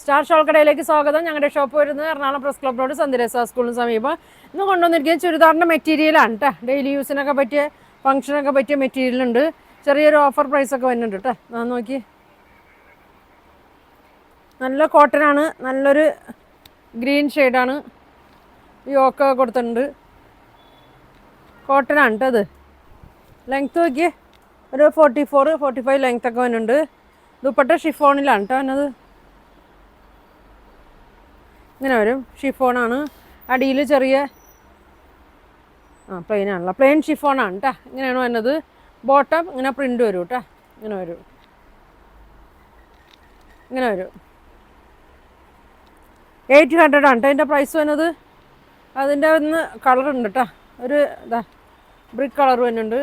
Star shawl കടയിലേക്ക് സ്വാഗതം. ഞങ്ങളുടെ ഷോപ്പ് വരുന്നത് എറണാകുളം പ്രസ് ക്ലബ് റോഡ് സന്ധ്യരേസ സ്കൂളിന് സമീപം. ഇന്ന് കൊണ്ടുവന്നിരിക്കുന്നത് ചുരിദാറിൻ്റെ മെറ്റീരിയലാണ് കേട്ടോ. ഡെയിലി യൂസിനൊക്കെ പറ്റിയ ഫംഗ്ഷനൊക്കെ പറ്റിയ മെറ്റീരിയലുണ്ട്. ചെറിയൊരു ഓഫർ പ്രൈസൊക്കെ വരുന്നുണ്ട് കേട്ടോ. ഞാൻ നോക്കി, നല്ല കോട്ടനാണ്, നല്ലൊരു ഗ്രീൻ ഷെയ്ഡാണ്. യോക്കൊക്കെ കൊടുത്തിട്ടുണ്ട്. കോട്ടനാണ് കേട്ടോ. അത് ലെങ്ത്ത് നോക്കി ഒരു 44-45 ലെങ്ത്തൊക്കെ വരുന്നുണ്ട്. ദുപ്പട്ട ഷിഫോണിലാണ് കേട്ടോ വന്നത്. ഇങ്ങനെ വരും, ഷിഫോണാണ്. അടിയിൽ ചെറിയ പ്ലെയിൻ ആണല്ലോ, പ്ലെയിൻ ഷിഫോണാണ് കേട്ടോ. ഇങ്ങനെയാണ് വരുന്നത്. ബോട്ടം ഇങ്ങനെ പ്രിൻ്റ് വരും കേട്ടോ. ഇങ്ങനെ വരും, ഇങ്ങനെ വരും. 800 ആണ് കേട്ടോ അതിൻ്റെ പ്രൈസ് വരുന്നത്. അതിൻ്റെ ഒന്ന് കളറുണ്ട് കേട്ടോ. ഒരു ബ്രിക്ക് കളർ വരുന്നുണ്ട്.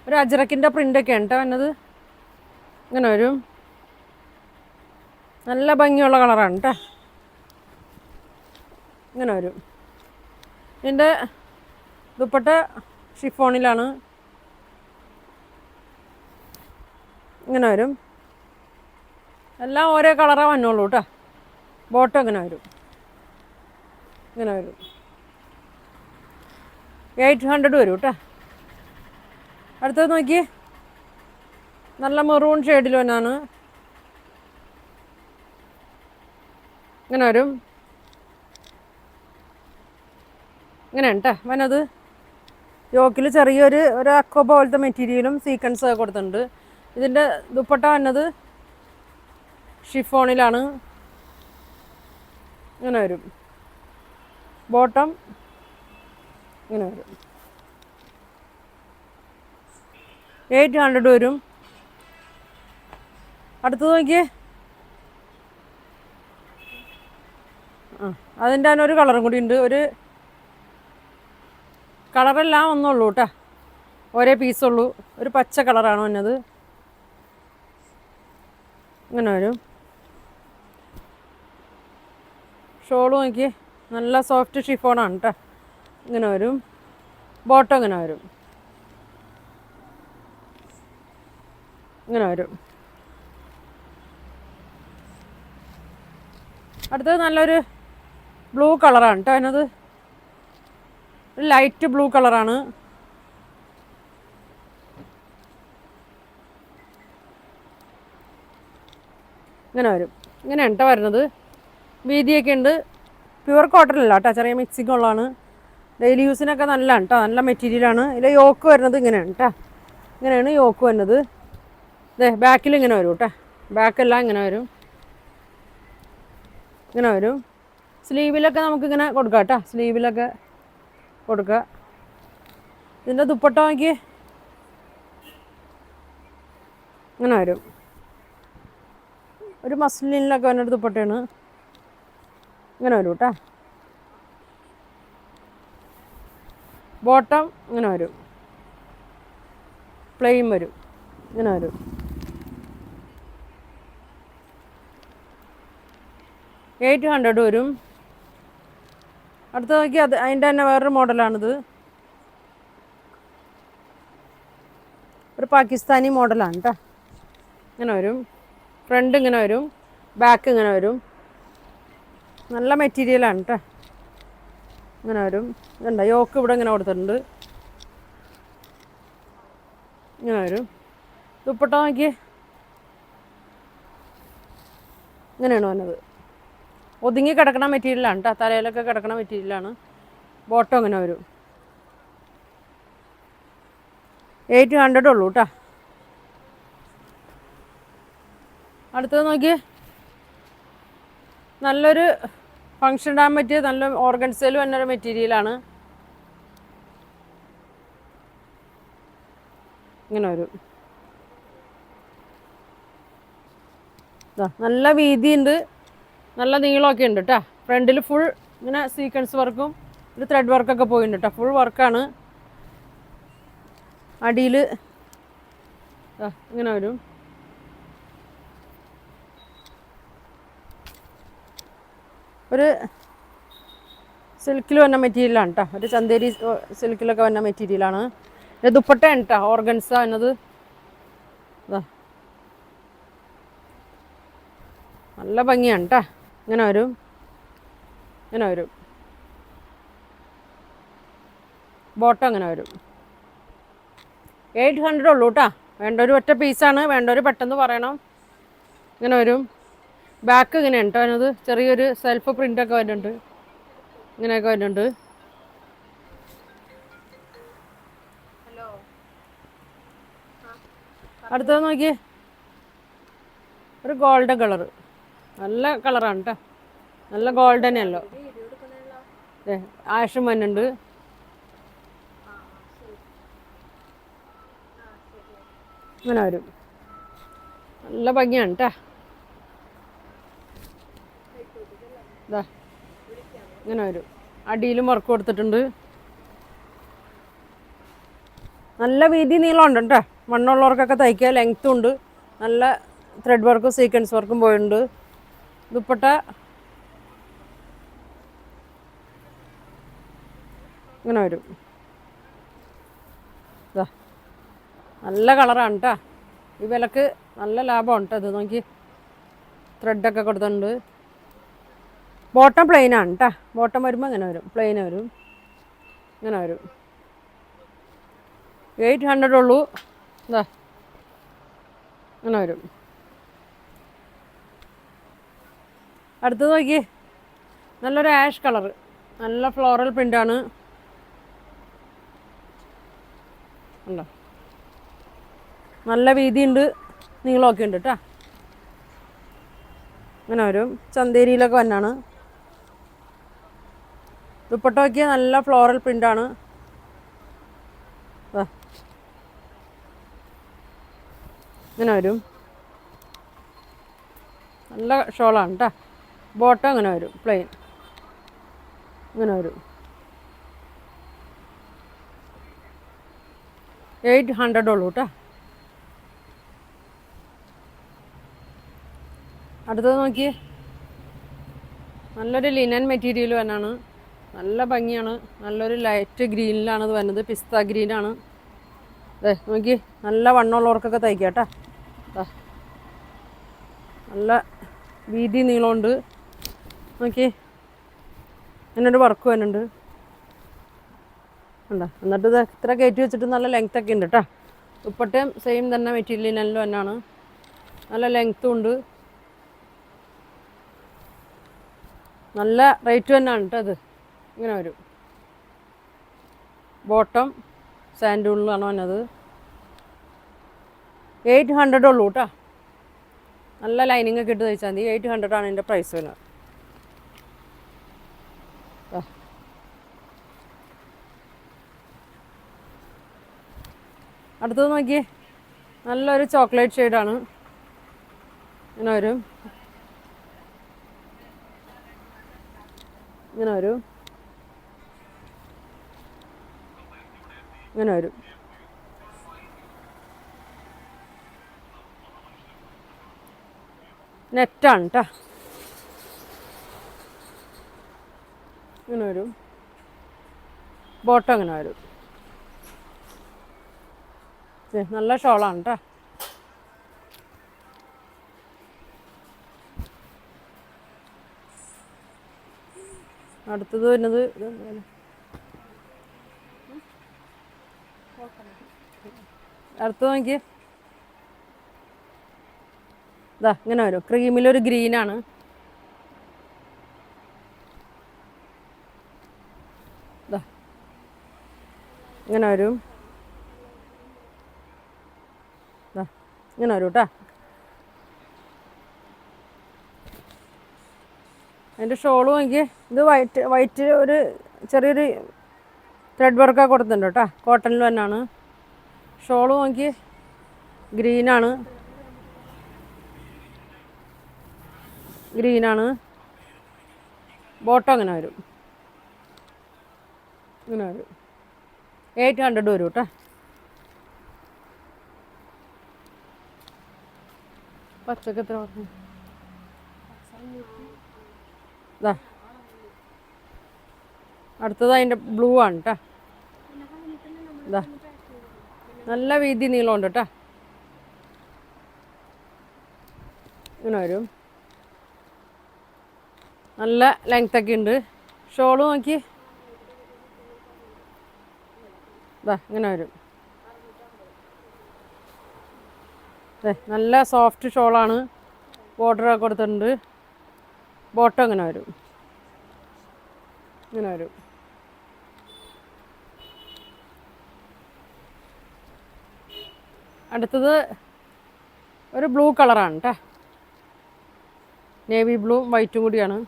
ഒരു അജറക്കിൻ്റെ പ്രിൻ്റൊക്കെയാണ് കേട്ടോ വന്നത്. ഇങ്ങനെ വരും, നല്ല ഭംഗിയുള്ള കളറാണ് കേട്ടോ. ഇങ്ങനെ വരും. ഇതിൻ്റെ ദുപ്പട്ട ഷിഫോണിലാണ്. ഇങ്ങനെ വരും. എല്ലാം ഓരോ കളറേ വന്നുള്ളൂ കേട്ടോ. ബോട്ടം ഇങ്ങനെ വരും, ഇങ്ങനെ വരും. 800 വരും കേട്ടോ. അടുത്തത് നോക്കി, നല്ല മെറൂൺ ഷെയ്ഡിൽ വന്നാണ്. ഇങ്ങനെ വരും, ഇങ്ങനെയാണ് കേട്ടോ വന്നത്. യോക്കിൽ ചെറിയൊരു അക്കോ പോലത്തെ മെറ്റീരിയലും സീക്വൻസ് ഒക്കെ കൊടുത്തിട്ടുണ്ട്. ഇതിൻ്റെ ദുപ്പട്ട വന്നത് ഷിഫോണിലാണ്. ഇങ്ങനെ വരും. ബോട്ടം ഇങ്ങനെ വരും. 800 വരും. അടുത്തത് നോക്കിയേ, അതിൻ്റെ തന്നെ ഒരു കളറും കൂടി ഉണ്ട്. ഒരു കളറെല്ലാം ഒന്നുള്ളൂ കേട്ടോ, ഒരേ പീസുള്ളൂ. ഒരു പച്ച കളറാണ് വന്നത്. ഇങ്ങനെ വരും. ഷോള് നോക്കി, നല്ല സോഫ്റ്റ് ഷിഫോണാണ് കേട്ടോ. ഇങ്ങനെ വരും. ബോട്ടം ഇങ്ങനെ വരും, ഇങ്ങനെ വരും. അടുത്തത് നല്ലൊരു ബ്ലൂ കളറാണ് കേട്ടോ അതിനത്. ഒരു ലൈറ്റ് ബ്ലൂ കളറാണ്. ഇങ്ങനെ വരും. ഇങ്ങനെയാണ് കേട്ടോ വരുന്നത്. വീതിയൊക്കെ ഉണ്ട്. പ്യുവർ കോട്ടൺ അല്ല കേട്ടോ, ചെറിയ മിക്സിങ് ഉള്ളതാണ്. ഡെയിലി യൂസിനൊക്കെ നല്ലതാണ് കേട്ടോ, നല്ല മെറ്റീരിയലാണ്. ഇതിൽ യോക്ക് വരുന്നത് ഇങ്ങനെയാണ് കേട്ടോ. ഇങ്ങനെയാണ് യോക്ക് വരുന്നത്. ബാക്കിൽ ഇങ്ങനെ വരും കേട്ടോ. ബാക്കെല്ലാം ഇങ്ങനെ വരും, ഇങ്ങനെ വരും. സ്ലീവിലൊക്കെ നമുക്കിങ്ങനെ കൊടുക്കാം കേട്ടോ, സ്ലീവിലൊക്കെ കൊടുക്കുക. ഇതിൻ്റെ ദുപ്പട്ട നോക്കി, ഇങ്ങനെ വരും. ഒരു മസ്ലിനിലൊക്കെ വന്നൊരു ദുപ്പട്ടയാണ്. ഇങ്ങനെ വരും കേട്ടോ. ബോട്ടം ഇങ്ങനെ വരും, പ്ലെയിൻ വരും. ഇങ്ങനെ വരും. 800 വരും. അടുത്ത നോക്കി, അതിൻ്റെ തന്നെ വേറൊരു മോഡലാണിത്. ഒരു പാകിസ്ഥാനി മോഡലാണ് കേട്ടോ. ഇങ്ങനെ വരും. ഫ്രണ്ട് ഇങ്ങനെ വരും, ബാക്ക് ഇങ്ങനെ വരും. നല്ല മെറ്റീരിയലാണ് കേട്ടോ. ഇങ്ങനെ വരും. ഇതുണ്ട്, യോക്ക് ഇവിടെ ഇങ്ങനെ കൊടുത്തിട്ടുണ്ട്. ഇങ്ങനെ വരും. ദുപ്പട്ട നോക്കി, ഇങ്ങനെയാണ് വന്നത്. ഒതുങ്ങി കിടക്കണ മെറ്റീരിയലാണ് കേട്ടോ, തലയിലൊക്കെ കിടക്കണ മെറ്റീരിയലാണ്. ബോട്ടം ഇങ്ങനെ വരും. 800 ഉള്ളൂ കേട്ടോ. അടുത്തത് നോക്കി, നല്ലൊരു ഫങ്ഷൻ ഇടാൻ പറ്റിയ നല്ല ഓർഗൻസയിൽ വന്നൊരു മെറ്റീരിയലാണ്. ഇങ്ങനെ വരും. നല്ല വീതിയുണ്ട്, നല്ല നീളമൊക്കെ ഉണ്ട് കേട്ടോ. ഫ്രണ്ടിൽ ഫുൾ ഇങ്ങനെ സീക്വൻസ് വർക്കും ഒരു ത്രെഡ് വർക്കൊക്കെ പോയിട്ടുണ്ട് കേട്ടോ. ഫുൾ വർക്കാണ്. അടിയിൽ ഇങ്ങനെ വരും. ഒരു സിൽക്കിൽ വന്ന മെറ്റീരിയലാണ് കേട്ടോ. ഒരു ചന്തേരി സിൽക്കിലൊക്കെ വന്ന മെറ്റീരിയലാണ്. ഇത് ദുപ്പട്ടയാണ് കേട്ടോ, ഓർഗൻസ എന്നത്. നല്ല ഭംഗിയാണ് കേട്ടോ. ഇങ്ങനെ വരും, ഇങ്ങനെ വരും. ബോട്ടം അങ്ങനെ വരും. 800 ഉള്ളൂ കേട്ടോ. വേണ്ടൊരു ഒറ്റ പീസാണ്, വേണ്ടൊരു പെട്ടെന്ന് പറയണം. ഇങ്ങനെ വരും. ബാക്ക് ഇങ്ങനെയാണ് കേട്ടോ അതിനത്. ചെറിയൊരു സെൽഫ് പ്രിൻ്റൊക്കെ വരുന്നുണ്ട്. ഇങ്ങനെയൊക്കെ വരുന്നുണ്ട്. അടുത്തത് നോക്കിയേ, ഒരു ഗോൾഡൻ കളറ്. നല്ല കളറാണ് കേട്ടോ. നല്ല ഗോൾഡൻ അല്ലോ. ആഷും വന്നുണ്ട്. ഇങ്ങനെ വരും. നല്ല ഭംഗിയാണ് കേട്ടോ. ഇതാ ഇങ്ങനെ വരും. അടിയിലും വർക്ക് കൊടുത്തിട്ടുണ്ട്. നല്ല വീതി നീളമുണ്ട് കേട്ടോ. മണ്ണുള്ളവർക്കൊക്കെ തയ്ക്കുക. ലെങ്ത്തും ഉണ്ട്. നല്ല ത്രെഡ് വർക്കും സീക്വൻസ് വർക്കും പോയിട്ടുണ്ട്. ദുപ്പട്ട ഇങ്ങനെ വരും. ഇതാ നല്ല കളറാണ് കേട്ടോ. ഈ വിലക്ക് നല്ല ലാഭമാണ് കേട്ടോ. ഇത് നോക്കി ത്രെഡൊക്കെ കൊടുത്തിട്ടുണ്ട്. ബോട്ടം പ്ലെയിനാണ് കേട്ടോ. ബോട്ടം വരുമ്പോൾ ഇങ്ങനെ വരും, പ്ലെയിൻ വരും. ഇങ്ങനെ വരും. 800 ഉള്ളൂ. ഇതാ ഇങ്ങനെ വരും. അടുത്തത് നോക്കിയേ, നല്ലൊരു ആഷ് കളറ്. നല്ല ഫ്ലോറൽ പ്രിൻ്റാണ്. ഉണ്ടോ, നല്ല വീതിയുണ്ട്, നീളമൊക്കെ ഉണ്ട് കേട്ടോ. ഇങ്ങനെ വരും. ചന്തേരിയിലൊക്കെ വന്നാണ്. ദുപ്പട്ട നോക്കിയാൽ നല്ല ഫ്ലോറൽ പ്രിൻ്റാണ്. ഇങ്ങനെ വരും. നല്ല ഷോളാണ് കേട്ടോ. ബോട്ടം ഇങ്ങനെ വരും, പ്ലെയിൻ. ഇങ്ങനെ വരും. 800 ഉള്ളൂ കേട്ടോ. അടുത്തത് നോക്കിയേ, നല്ലൊരു ലിനൻ മെറ്റീരിയൽ തന്നെയാണ്. നല്ല ഭംഗിയാണ്. നല്ലൊരു ലൈറ്റ് ഗ്രീനിലാണ് ഇത് വരുന്നത്. പിസ്ത ഗ്രീനാണ്. അതെ നോക്കി, നല്ല വണ്ണമുള്ളവർക്കൊക്കെ തയ്ക്കാം കേട്ടോ. നല്ല വീതി നീളമുണ്ട്. നോക്കി, അതിനൊരു വർക്ക് വരുന്നുണ്ട്. ഉണ്ടോ, എന്നിട്ട് ഇത് ഇത്ര കയറ്റി വെച്ചിട്ട് നല്ല ലെങ്ത്തൊക്കെ ഉണ്ട് കേട്ടോ. ദുപ്പട്ടയും സെയിം തന്നെ മെറ്റീരിയലിനെല്ലാം തന്നെയാണ്. നല്ല ലെങ്ത്തും ഉണ്ട്. നല്ല റേറ്റ് തന്നെയാണ് കേട്ടോ. അത് ഇങ്ങനെ വരും. ബോട്ടം സാൻഡൂളിലാണ് വന്നത്. 800 ഉള്ളൂ കേട്ടോ. നല്ല ലൈനിങ് ഒക്കെ ഇട്ട് തയ്ച്ചാൽ മതി. 800 ആണ് ഇതിൻ്റെ പ്രൈസ് വരുന്നത്. അടുത്തത് നോക്കിയേ, നല്ലൊരു ചോക്ലേറ്റ് ഷെയ്ഡാണ്. ഇങ്ങനെ വരും. ഇങ്ങനെ വരും. ഇങ്ങനെ വരും. നെറ്റാണ് കേട്ടോ. ഇങ്ങനെ വരും. ബോട്ടം ഇങ്ങനെ വരും. നല്ല ഷോളാണ് കേട്ടോ. അടുത്തത് വരുന്നത് അടുത്തത് നോക്കിയേ, ഇതാ ഇങ്ങനെ വരും. ക്രീമിലൊരു ഗ്രീനാണ്. ഇതാ ഇങ്ങനെ വരും. ഇതാ ഇങ്ങനെ വരും കേട്ടോ. അതിൻ്റെ ഷോള് നോക്കിയേ, ഇത് വൈറ്റ് ഒരു ചെറിയൊരു ത്രെഡ് വർക്കൊക്കെ കൊടുത്തിട്ടുണ്ട് കേട്ടോ. കോട്ടണിൽ തന്നെയാണ്. ഷോള് നോക്കിയേ, ഗ്രീനാണ്. ബോട്ടം അങ്ങനെ വരും. ഇങ്ങനെ വരും. 800 വരും കേട്ടോ. പച്ചക്ക് എത്ര പറഞ്ഞു? ഇതാ അടുത്തത് അതിൻ്റെ ബ്ലൂ ആണ് കേട്ടോ. ഇതാ നല്ല വീതി നീളമുണ്ട് കേട്ടോ. ഇങ്ങനെ വരും. നല്ല ലെങ്ത്തൊക്കെ ഉണ്ട്. ഷോള് നോക്കി ഇതാ ഇങ്ങനെ വരും. നല്ല സോഫ്റ്റ് ഷോളാണ്. ബോർഡറൊക്കെ കൊടുത്തിട്ടുണ്ട്. ബോട്ടം ഇങ്ങനെ വരും. ഇങ്ങനെ വരും. അടുത്തത് ഒരു ബ്ലൂ കളറാണ് കേട്ടോ. നേവി ബ്ലൂവും വൈറ്റും കൂടിയാണ്.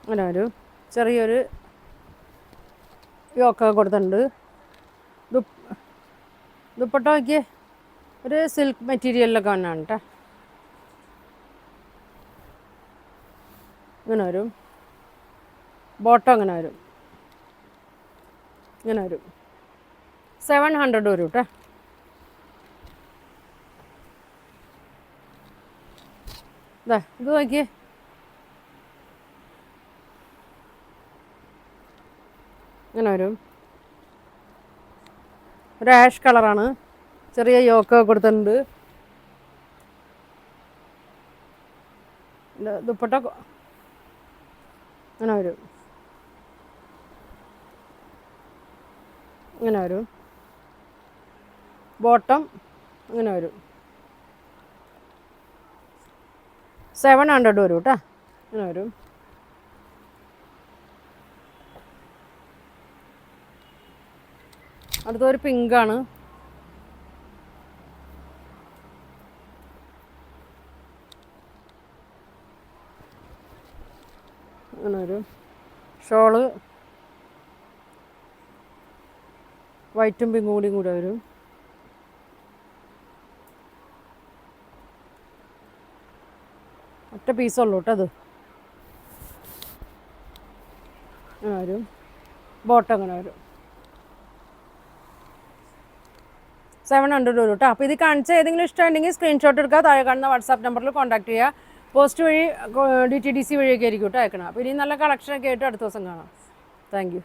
അങ്ങനെ ഒരു ചെറിയൊരു യോക്കൊക്കെ കൊടുത്തിട്ടുണ്ട്. ദുപ്പട്ട നോക്കിയേ, ഒരു സിൽക്ക് മെറ്റീരിയലിലൊക്കെ വന്നാണ് കേട്ടോ. ഇങ്ങനെ വരും. ബോട്ടം ഇങ്ങനെ വരും. ഇങ്ങനെ വരും. 700 വരും കേട്ടോ. ഇതാ ഇത് നോക്കിയേ, ഇങ്ങനെ വരും. ഒരു ആഷ് കളറാണ്. ചെറിയ യോക്കൊക്കെ കൊടുത്തിട്ടുണ്ട്. ദുപ്പട്ട ഇങ്ങനെ വരും. ഇങ്ങനെ വരും. ബോട്ടം ഇങ്ങനെ വരും. 700 വരും കേട്ടോ. ഇങ്ങനെ വരും. അടുത്തൊരു പിങ്കാണ്. അങ്ങനെ വരും. ഷോള് വൈറ്റും പിങ്കും കൂടി വരും. ഒറ്റ പീസുള്ളൂ കേട്ടോ അത്. അങ്ങനെ വരും. ബോട്ടം അങ്ങനെ വരും. 700 വരും കേട്ടോ. അപ്പോൾ ഇത് കാണിച്ച ഏതെങ്കിലും ഇഷ്ടമുണ്ടെങ്കിൽ സ്ക്രീൻഷോട്ട് എടുക്കുക. താഴെ കാണുന്ന വാട്സാപ്പ് നമ്പറിൽ കോൺടാക്ട് ചെയ്യുക. പോസ്റ്റ് വഴി DTDC വഴിയൊക്കെ ആയിരിക്കും കേട്ടോ അയക്കണം. അപ്പോൾ ഇനി നല്ല കളക്ഷനൊക്കെ ആയിട്ട് അടുത്ത ദിവസം കാണാം. Thank you.